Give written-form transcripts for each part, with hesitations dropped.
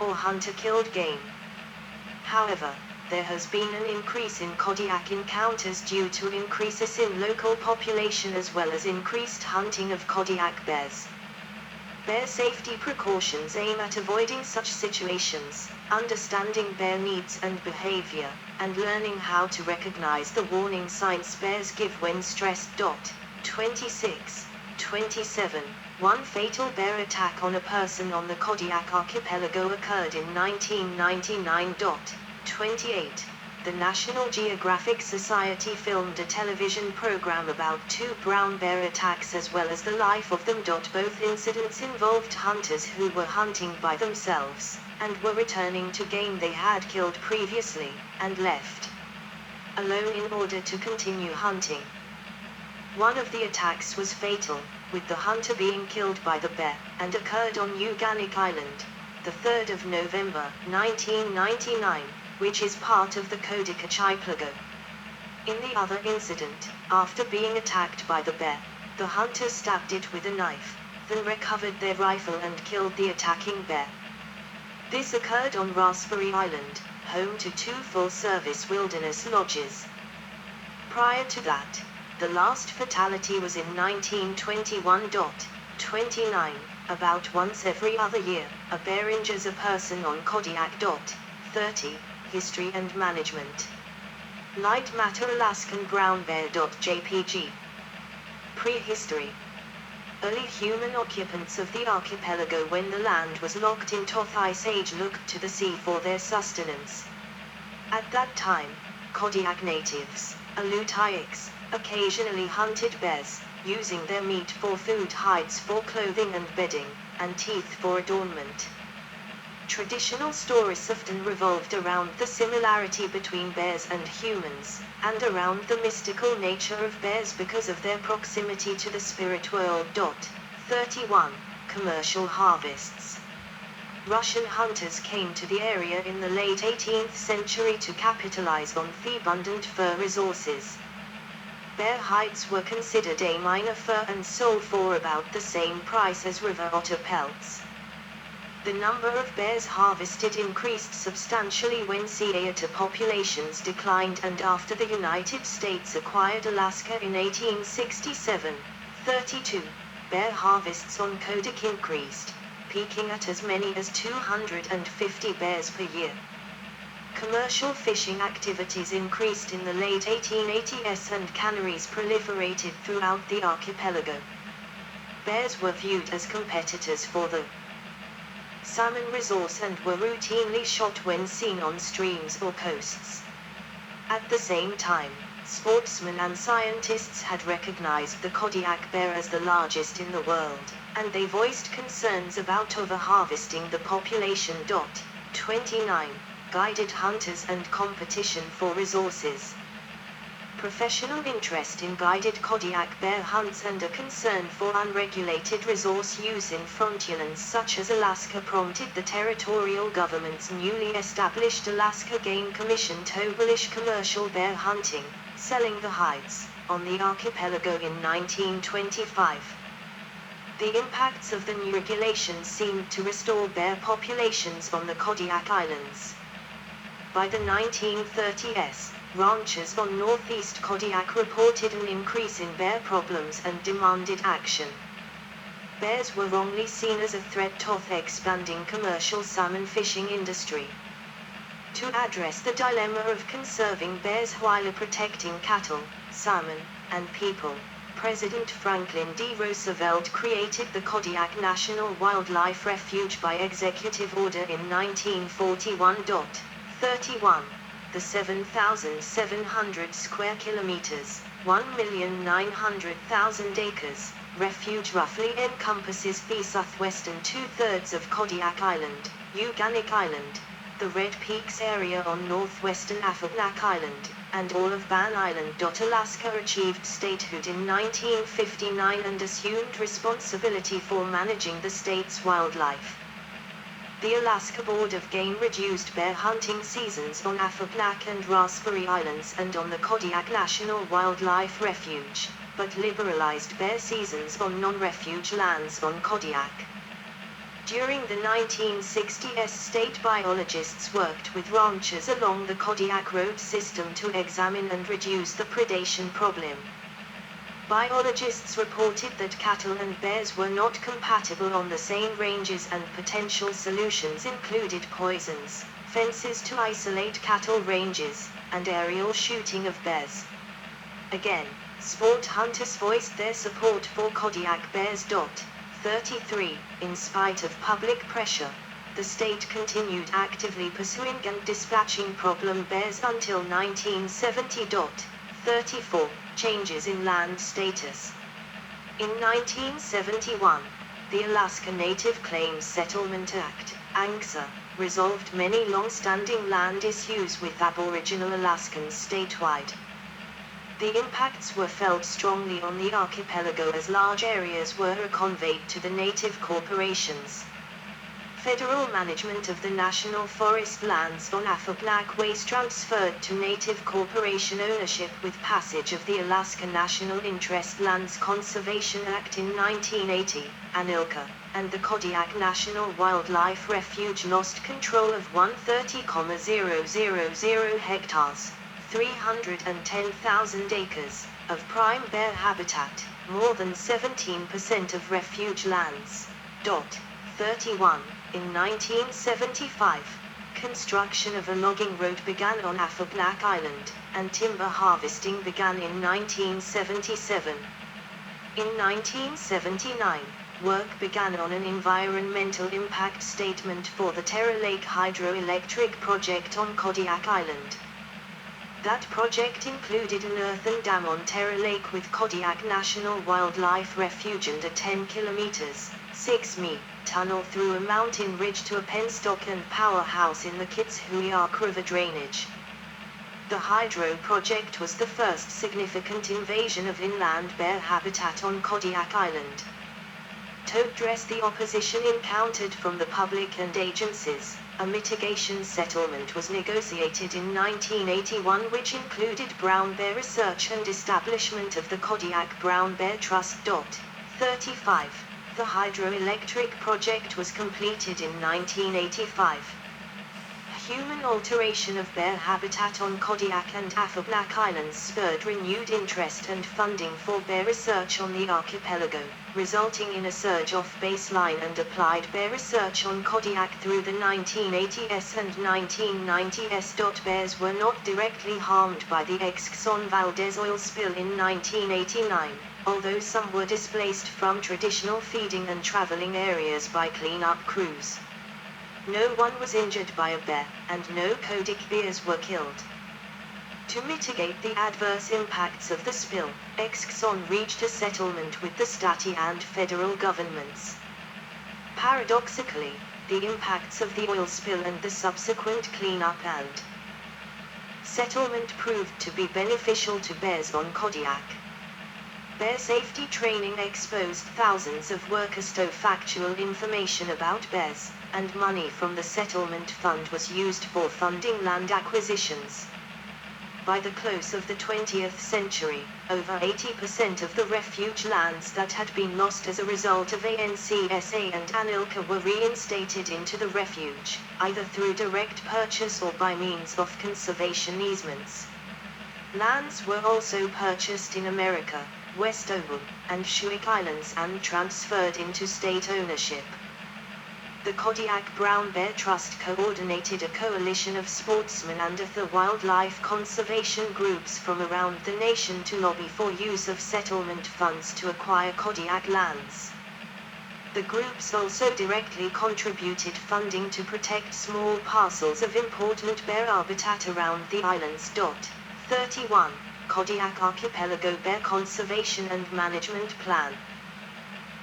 or hunter-killed game. However, there has been an increase in Kodiak encounters due to increases in local population as well as increased hunting of Kodiak bears. Bear safety precautions aim at avoiding such situations, understanding bear needs and behavior, and learning how to recognize the warning signs bears give when stressed. 26-27. One fatal bear attack on a person on the Kodiak archipelago occurred in 1999. 28. The National Geographic Society filmed a television program about two brown bear attacks as well as the life of them. Both incidents involved hunters who were hunting by themselves, and were returning to game they had killed previously, and left alone in order to continue hunting. One of the attacks was fatal, with the hunter being killed by the bear, and occurred on Kodiak Island, the 3rd of November, 1999, which is part of the Kodiak archipelago. In the other incident, after being attacked by the bear, the hunter stabbed it with a knife, then recovered their rifle and killed the attacking bear. This occurred on Raspberry Island, home to two full-service wilderness lodges. Prior to that, the last fatality was in 1921. 29. About once every other year, a bear injures a person on Kodiak. 30. History and management. Light matter Alaskan brown bear. JPG. Prehistory. Early human occupants of the archipelago when the land was locked in Toth Ice Age looked to the sea for their sustenance. At that time, Kodiak natives, Alutiiks, occasionally hunted bears, using their meat for food, hides for clothing and bedding, and teeth for adornment. Traditional stories often revolved around the similarity between bears and humans, and around the mystical nature of bears because of their proximity to the spirit world. 31. Commercial harvests. Russian hunters came to the area in the late 18th century to capitalize on the abundant fur resources. Bear hides were considered a minor fur and sold for about the same price as river otter pelts. The number of bears harvested increased substantially when sea otter populations declined and after the United States acquired Alaska in 1867. 32. Bear harvests on Kodiak increased, peaking at as many as 250 bears per year. Commercial fishing activities increased in the late 1880s and canneries proliferated throughout the archipelago. Bears were viewed as competitors for the salmon resource and were routinely shot when seen on streams or coasts. At the same time, sportsmen and scientists had recognized the Kodiak bear as the largest in the world, and they voiced concerns about overharvesting the population. 29. Guided hunters and competition for resources. Professional interest in guided Kodiak bear hunts and a concern for unregulated resource use in frontierlands such as Alaska prompted the territorial government's newly established Alaska Game Commission to abolish commercial bear hunting, selling the hides, on the archipelago in 1925. The impacts of the new regulations seemed to restore bear populations on the Kodiak Islands. By the 1930s, ranchers on northeast Kodiak reported an increase in bear problems and demanded action. Bears were wrongly seen as a threat to the expanding commercial salmon fishing industry. To address the dilemma of conserving bears while protecting cattle, salmon, and people, President Franklin D. Roosevelt created the Kodiak National Wildlife Refuge by executive order in 1941. 31. The 7,700 square kilometers, 1,900,000 acres, refuge roughly encompasses the southwestern two-thirds of Kodiak Island, Kodiak Island, the Red Peaks area on northwestern Afognak Island, and all of Ban Island. Alaska achieved statehood in 1959 and assumed responsibility for managing the state's wildlife. The Alaska Board of Game reduced bear hunting seasons on Afognak and Raspberry Islands and on the Kodiak National Wildlife Refuge, but liberalized bear seasons on non-refuge lands on Kodiak. During the 1960s, state biologists worked with ranchers along the Kodiak road system to examine and reduce the predation problem. Biologists reported that cattle and bears were not compatible on the same ranges, and potential solutions included poisons, fences to isolate cattle ranges, and aerial shooting of bears. Again, sport hunters voiced their support for Kodiak bears. 33. In spite of public pressure, the state continued actively pursuing and dispatching problem bears until 1970. 34. Changes in land status. In 1971, the Alaska Native Claims Settlement Act, ANCSA, resolved many long-standing land issues with Aboriginal Alaskans statewide. The impacts were felt strongly on the archipelago as large areas were reconveyed to the native corporations. Federal management of the national forest lands on Afublack was transferred to native corporation ownership with passage of the Alaska National Interest Lands Conservation Act in 1980, ANILCA, and the Kodiak National Wildlife Refuge lost control of 130,000 hectares. 310,000 acres, of prime bear habitat, more than 17% of refuge lands. 31. In 1975, construction of a logging road began on Afublack Island, and timber harvesting began in 1977. In 1979, work began on an environmental impact statement for the Terra Lake hydroelectric project on Kodiak Island. That project included an earthen dam on Terra Lake with Kodiak National Wildlife Refuge and a 10 km, 6 mi, tunnel through a mountain ridge to a penstock and powerhouse in the Kitshuiak River drainage. The hydro project was the first significant invasion of inland bear habitat on Kodiak Island. To address the opposition encountered from the public and agencies, a mitigation settlement was negotiated in 1981 which included brown bear research and establishment of the Kodiak Brown Bear Trust. 35. The hydroelectric project was completed in 1985. Human alteration of bear habitat on Kodiak and Afublack Islands spurred renewed interest and funding for bear research on the archipelago, resulting in a surge of baseline and applied bear research on Kodiak through the 1980s and 1990s. Bears were not directly harmed by the Exxon Valdez oil spill in 1989, although some were displaced from traditional feeding and traveling areas by cleanup crews. No one was injured by a bear, and no Kodiak bears were killed. To mitigate the adverse impacts of the spill, Exxon reached a settlement with the state and federal governments. Paradoxically, the impacts of the oil spill and the subsequent cleanup and settlement proved to be beneficial to bears on Kodiak. Bear safety training exposed thousands of workers to factual information about bears, and money from the settlement fund was used for funding land acquisitions. By the close of the 20th century, over 80% of the refuge lands that had been lost as a result of ANCSA and ANILCA were reinstated into the refuge, either through direct purchase or by means of conservation easements. Lands were also purchased in America, West Oahu, and Shuik Islands and transferred into state ownership. The Kodiak Brown Bear Trust coordinated a coalition of sportsmen and other wildlife conservation groups from around the nation to lobby for use of settlement funds to acquire Kodiak lands. The groups also directly contributed funding to protect small parcels of important bear habitat around the islands. 31. Kodiak Archipelago Bear Conservation and Management Plan.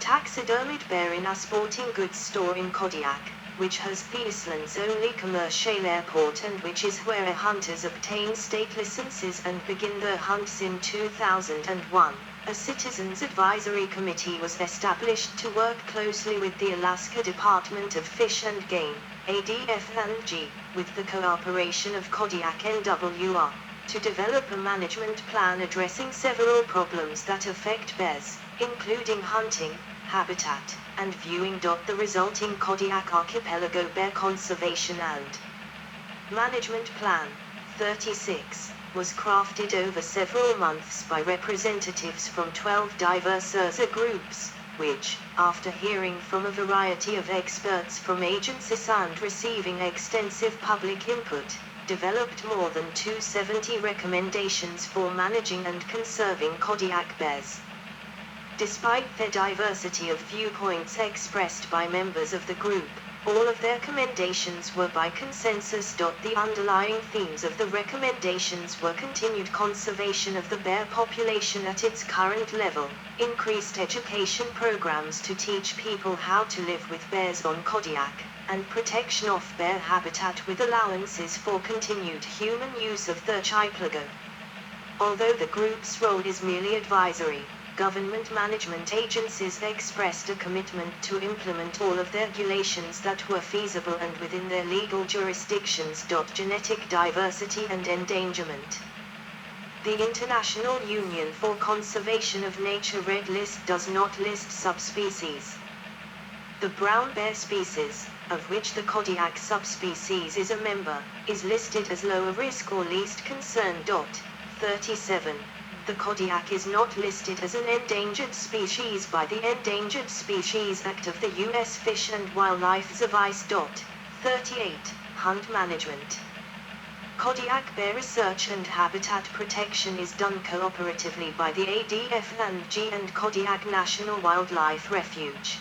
Taxidermied bear in a sporting goods store in Kodiak, which has the island's only commercial airport and which is where hunters obtain state licenses and begin their hunts. In 2001, a Citizens Advisory Committee was established to work closely with the Alaska Department of Fish and Game, ADFLG, with the cooperation of Kodiak NWR, to develop a management plan addressing several problems that affect bears, including hunting, habitat, and viewing. The resulting Kodiak Archipelago Bear Conservation and Management Plan 36 was crafted over several months by representatives from 12 diverse URSA groups, which, after hearing from a variety of experts from agencies and receiving extensive public input, developed more than 270 recommendations for managing and conserving Kodiak bears. Despite their diversity of viewpoints expressed by members of the group, all of their recommendations were by consensus. The underlying themes of the recommendations were continued conservation of the bear population at its current level, increased education programs to teach people how to live with bears on Kodiak, and protection of bear habitat with allowances for continued human use of the archipelago. Although the group's role is merely advisory, government management agencies expressed a commitment to implement all of the regulations that were feasible and within their legal jurisdictions. Genetic diversity and endangerment. The International Union for Conservation of Nature Red List does not list subspecies. The brown bear species, of which the Kodiak subspecies is a member, is listed as lower risk or least concern. 37. The Kodiak is not listed as an endangered species by the Endangered Species Act of the U.S. Fish and Wildlife Service. 38. Hunt management. Kodiak bear research and habitat protection is done cooperatively by the ADF&G and Kodiak National Wildlife Refuge.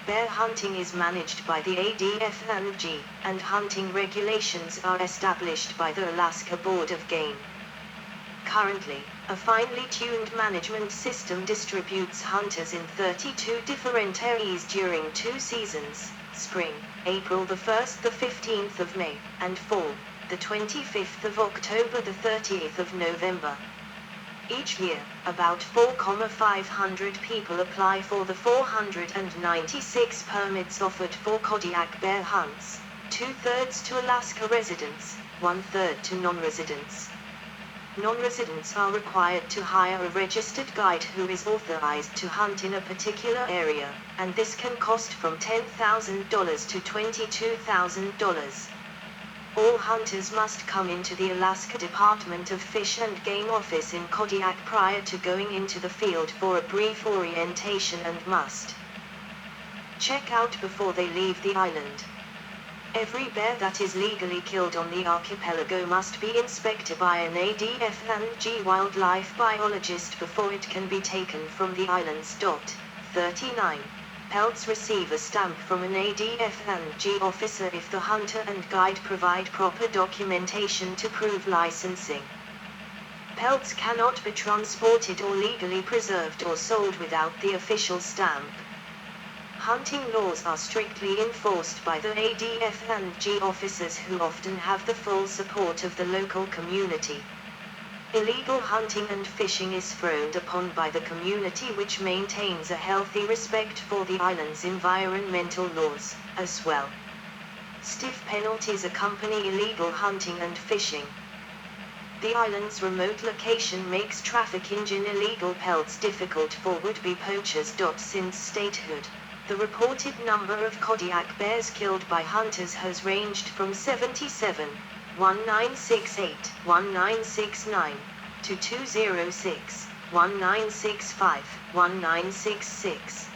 Bear hunting is managed by the ADF&G, and hunting regulations are established by the Alaska Board of Game. Currently, a finely tuned management system distributes hunters in 32 different areas during 2 seasons, spring, April the 1st, the 15th of May, and fall, the 25th of October, the 30th of November. Each year, about 4,500 people apply for the 496 permits offered for Kodiak bear hunts, 2/3 to Alaska residents, 1/3 to non-residents. Non-residents are required to hire a registered guide who is authorized to hunt in a particular area, and this can cost from $10,000 to $22,000. All hunters must come into the Alaska Department of Fish and Game office in Kodiak prior to going into the field for a brief orientation and must check out before they leave the island. Every bear that is legally killed on the archipelago must be inspected by an ADF&G wildlife biologist before it can be taken from the islands. 39. Pelts receive a stamp from an ADF&G officer if the hunter and guide provide proper documentation to prove licensing. Pelts cannot be transported or legally preserved or sold without the official stamp. Hunting laws are strictly enforced by the ADF&G officers who often have the full support of the local community. Illegal hunting and fishing is frowned upon by the community, which maintains a healthy respect for the island's environmental laws, as well. Stiff penalties accompany illegal hunting and fishing. The island's remote location makes trafficking in illegal pelts difficult for would-be poachers. Since statehood, the reported number of Kodiak bears killed by hunters has ranged from 77, 1968, 1969, to 206, 1965, 1966.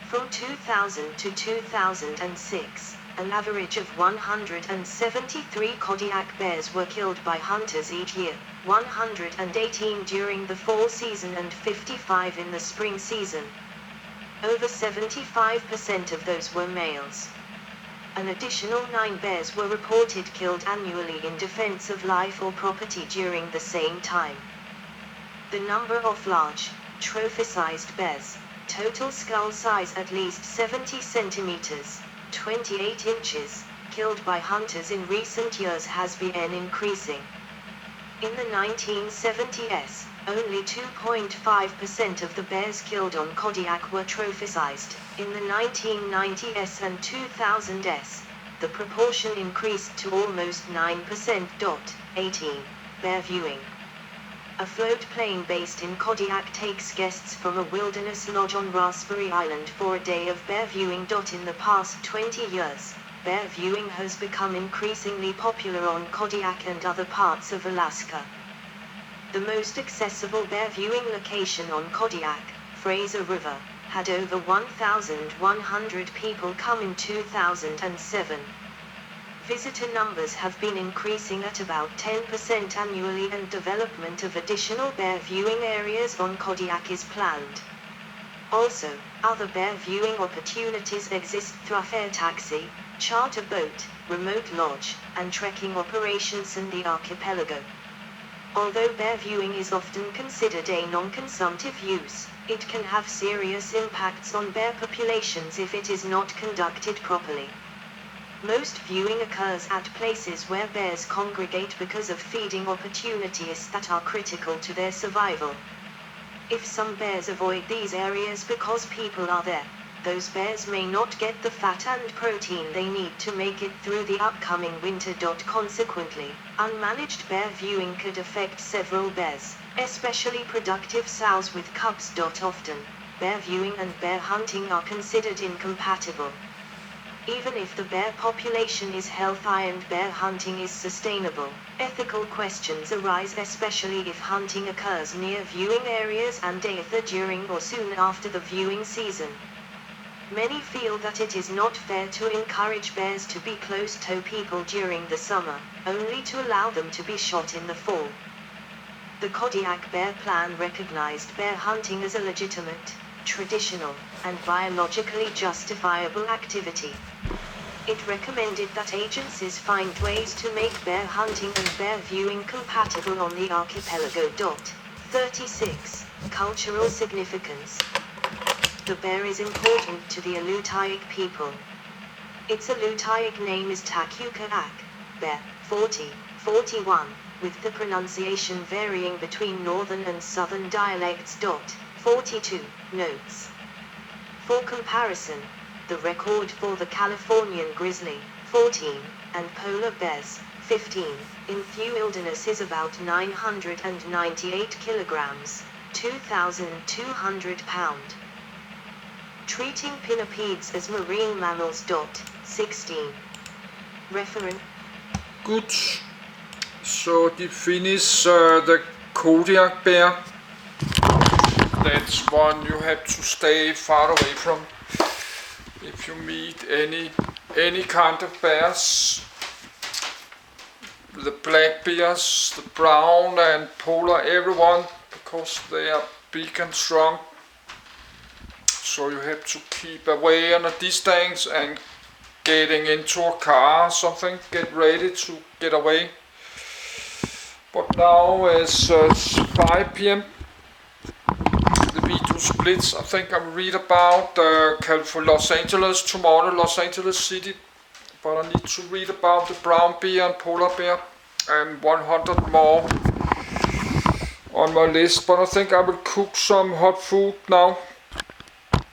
From 2000 to 2006, an average of 173 Kodiak bears were killed by hunters each year, 118 during the fall season and 55 in the spring season. Over 75% of those were males. An additional 9 bears were reported killed annually in defense of life or property during the same time. The number of large, trophy-sized bears, total skull size at least 70 centimeters, 28 inches, killed by hunters in recent years has been increasing. In the 1970s, only 2.5% of the bears killed on Kodiak were trophy-sized. In the 1990s and 2000s, the proportion increased to almost 9%. 18. Bear viewing. A float plane based in Kodiak takes guests from a wilderness lodge on Raspberry Island for a day of bear viewing. In the past 20 years, bear viewing has become increasingly popular on Kodiak and other parts of Alaska. The most accessible bear viewing location on Kodiak, Fraser River, had over 1,100 people come in 2007. Visitor numbers have been increasing at about 10% annually, and development of additional bear viewing areas on Kodiak is planned. Also, other bear viewing opportunities exist through air taxi, charter boat, remote lodge, and trekking operations in the archipelago. Although bear viewing is often considered a non-consumptive use, it can have serious impacts on bear populations if it is not conducted properly. Most viewing occurs at places where bears congregate because of feeding opportunities that are critical to their survival. If some bears avoid these areas because people are there, those bears may not get the fat and protein they need to make it through the upcoming winter. Consequently, unmanaged bear viewing could affect several bears, especially productive sows with cubs. Often, bear viewing and bear hunting are considered incompatible. Even if the bear population is healthy and bear hunting is sustainable, ethical questions arise, especially if hunting occurs near viewing areas and either during or soon after the viewing season. Many feel that it is not fair to encourage bears to be close to people during the summer, only to allow them to be shot in the fall. The Kodiak Bear Plan recognized bear hunting as a legitimate, traditional, and biologically justifiable activity. It recommended that agencies find ways to make bear hunting and bear viewing compatible on the archipelago. 36. Cultural significance. The bear is important to the Alutiiq people. Its Alutiiq name is Takukaak, bear, 41, with the pronunciation varying between northern and southern dialects. 42 notes. For comparison, the record for the Californian grizzly, 14, and polar bears, 15, in the wilderness is about 998 kilograms, 2,200 pounds. Treating pinnipeds as marine mammals. 16. Reference. Good. So they finish the Kodiak bear. That's one you have to stay far away from. If you meet any kind of bears, the black bears, the brown and polar, everyone, because they are big and strong. So you have to keep away on a distance and getting into a car or something, get ready to get away. But now it's 5 p.m. The video splits. I think I will read about Los Angeles tomorrow, Los Angeles City. But I need to read about the brown bear and polar bear and 100 more on my list. But I think I will cook some hot food now.